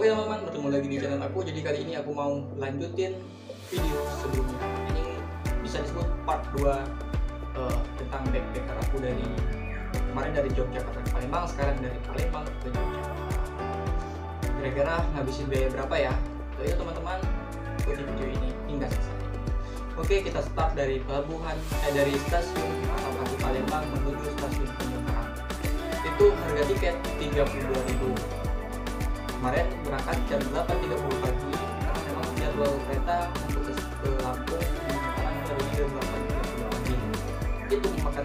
Oke teman-teman, bertemu lagi di channel aku. Jadi kali ini aku mau lanjutin video sebelumnya. Ini bisa disebut part 2 tentang backpacker aku dari kemarin dari Yogyakarta ke Palembang, sekarang dari Palembang ke Yogyakarta. Kira-kira ngabisin biaya berapa ya? Jadi teman-teman, ikuti video ini hingga selesai. Oke, kita start dari dari stasiun Pasar Palembang menuju stasiun Tanjung Karang. Itu harga tiket 32.000. Kemarin berangkat jam 8.30 pagi karena memang jadwal kereta untuk ke Lampung sekarang dari jam 8.30 pagi. Itu memakan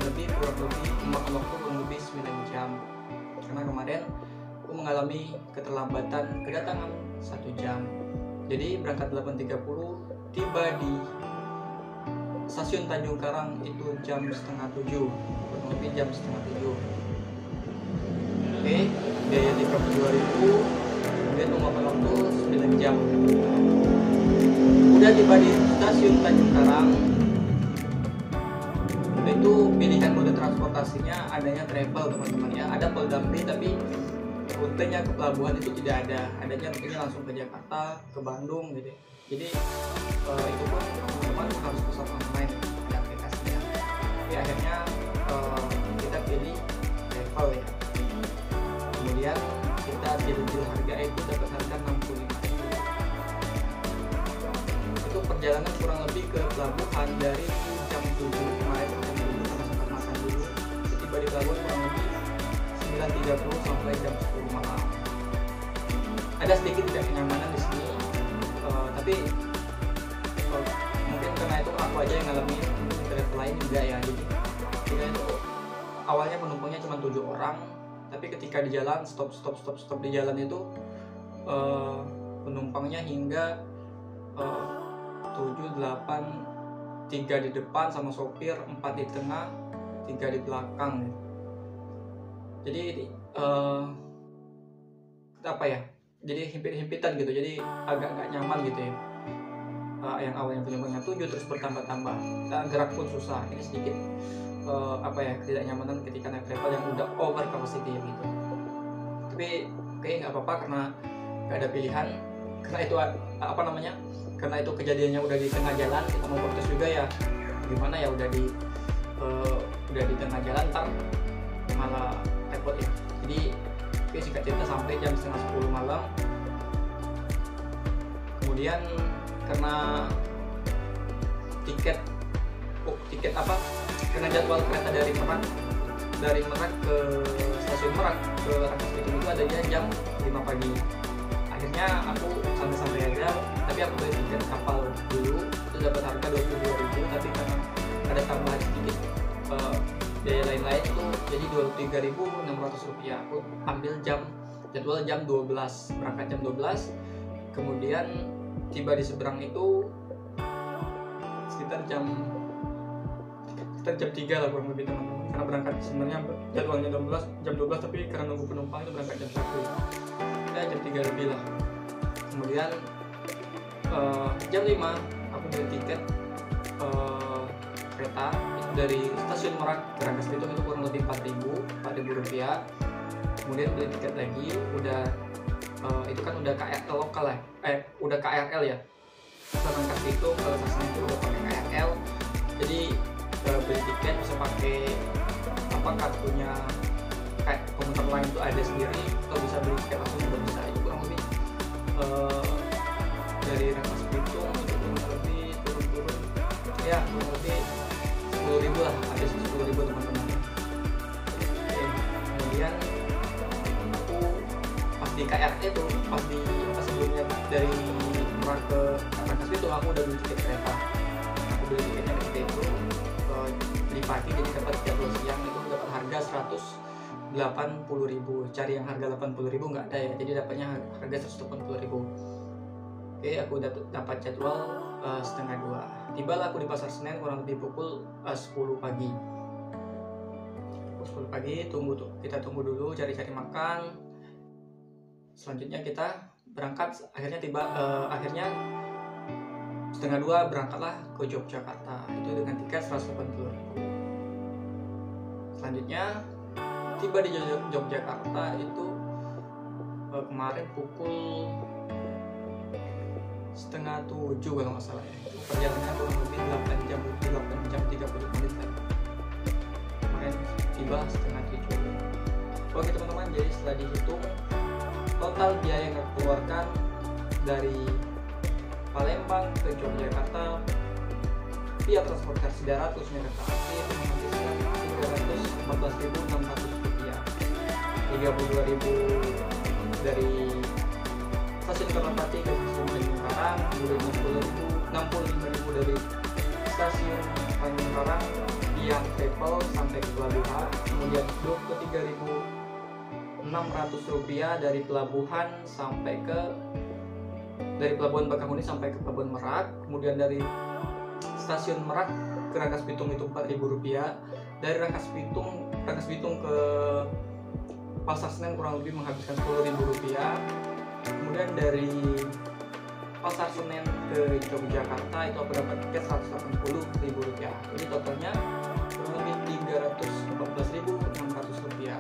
waktu kurang lebih 9 jam. Karena kemarin aku mengalami keterlambatan kedatangan 1 jam. Jadi berangkat 8.30, tiba di stasiun Tanjung Karang itu jam setengah 7, kurang lebih jam setengah 7. Oke, biaya 32.000. Kemudian memakan waktu 9 jam. Udah tiba di stasiun Tanjung Karang. Itu pilihan mode transportasinya adanya travel teman-teman ya. Ada Poldamri tapi rutenya ke pelabuhan itu tidak ada. Adanya rutenya langsung ke Jakarta, ke Bandung gitu. Jadi itu pun teman-teman harus pesan online di aplikasinya. Jadi akhirnya kita pilih travel ya. Kemudian kita deal harga itu dapat harga 65.000. Itu perjalanan kurang lebih ke pelabuhan dari jam 7 kemarin, jam 7 sama makan dulu. Tiba di pelabuhan kurang lebih 9.30 sampai jam 10 malam. Ada sedikit tidak kenyamanan di sini, tapi mungkin karena itu aku aja yang ngalamin, travel lain enggak ya. Jadi kita itu awalnya penumpangnya cuma 7 orang. Tapi ketika di jalan stop di jalan itu penumpangnya hingga 7, 8, 3 di depan sama sopir, 4 di tengah, 3 di belakang. Jadi apa ya? Jadi himpit-himpitan gitu. Jadi agak nggak nyaman gitu ya. Yang awalnya penumpangnya 7 terus bertambah-tambah. Dan gerak pun susah. Ini sedikit ketidaknyamanan ketika naik travel yang udah over capacity gitu. Tapi kayak nggak apa-apa karena nggak ada pilihan, karena itu karena itu kejadiannya udah di tengah jalan. Kita mau protes juga ya gimana ya, udah di tengah jalan ntar malah repot ya. Jadi singkat cerita sampai jam setengah 10 malam. Kemudian karena karena jadwal kereta dari Merak ke stasiun Merak ke Rangkas Bitung itu adanya jam 5 pagi. Akhirnya aku santai-santai aja, tapi aku beli tiket kapal dulu. Itu dapat harga 22.000, tapi karena ada tambahan sedikit biaya lain-lain itu jadi 23.600 rupiah. Aku ambil jadwal jam 12, berangkat jam 12. Kemudian tiba di seberang itu sekitar jam 3 lah kurang lebih teman-teman, karena berangkat sebenarnya jadwalnya jam 12 tapi karena nunggu penumpang itu berangkat jam 1 ya, jam 3 lebih lah. Kemudian jam 5 aku beli tiket kereta itu dari stasiun Merak ke Rangkas Bitung, itu kurang lebih 4.000 rupiah. Kemudian beli tiket lagi, itu kan udah KRL lokal ya, udah KRL ya, Rangkas Bitung ke Sasaran itu udah pakai KRL. Jadi beli tiket bisa pakai kartunya kayak komuter lain itu ada sendiri, atau bisa beli tiket langsung juga bisa. Itu kurang lebih dari Rangkas Bitung itu kurang lebih turun ya kurang lebih 10.000 lah, ada 10.000 teman-teman. Oke, kemudian aku pas di KRL itu sebelumnya dari Merak ke Rangkas Bitung aku udah beli tiket kereta. Aku beli tiketnya ketika itu di pagi, jadi dapat jadwal siang itu dapat harga 180.000. Cari yang harga 80.000 nggak ada ya, jadi dapatnya harga 180.000. Oke, aku dapat jadwal setengah 2. Tibalah aku di Pasar Senen kurang lebih pukul 10 pagi. Pukul 10 pagi kita tunggu dulu, cari-cari makan. Selanjutnya kita berangkat. Akhirnya setengah 2 berangkatlah ke Yogyakarta, itu dengan tiket 180.000. Selanjutnya tiba di Yogyakarta itu kemarin pukul 6:30 kalau nggak salah ya. Itu perjalanannya kurang lebih 8 jam 30 menit lah. Kemarin tiba 6:30. Oke teman-teman, jadi setelah dihitung total biaya yang aku keluarkan dari Palembang ke Yogyakarta via transportasi darat khususnya kereta api itu menghabiskan Rp314.600, 32.000 dari stasiun Kertapati ke stasiun Tanjung Karang, kemudian 65.000 dari stasiun Tanjung Karang yang travel sampai ke pelabuhan, kemudian Rp23.600 dari pelabuhan Bakahuni sampai ke Pelabuhan Merak, kemudian dari stasiun Merak ke Rangkas Bitung itu Rp4.000, dari Rangkas Bitung ke Pasar Senen kurang lebih menghabiskan Rp10.000, kemudian dari Pasar Senen ke Yogyakarta itu aku dapat tiket Rp180.000, jadi totalnya kurang lebih Rp314.600.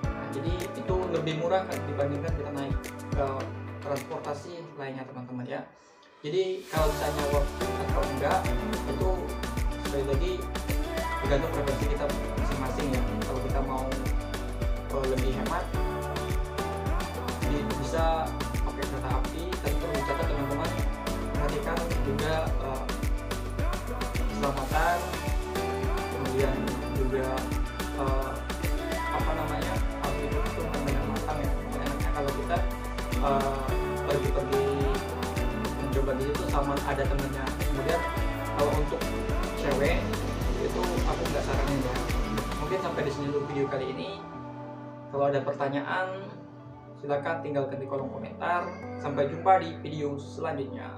Nah, jadi itu lebih murah kan dibandingkan kita naik ke transportasi lainnya teman-teman ya. Jadi kalau misalnya worth it atau enggak itu sekali lagi tergantung preferensi kita masing-masing ya. Kalau kita mau lebih hemat bisa pakai kereta api, tapi perlu dicatat teman-teman, perhatikan juga keselamatan, kemudian juga harus diperhitungkan dengan matang ya. Enaknya kalau kita pergi-pergi mencoba di situ sama ada temennya. Kemudian kalau untuk cewek itu aku nggak saranin ya. Mungkin sampai di sini dulu video kali ini. Kalau ada pertanyaan silakan tinggalkan di kolom komentar. Sampai jumpa di video selanjutnya.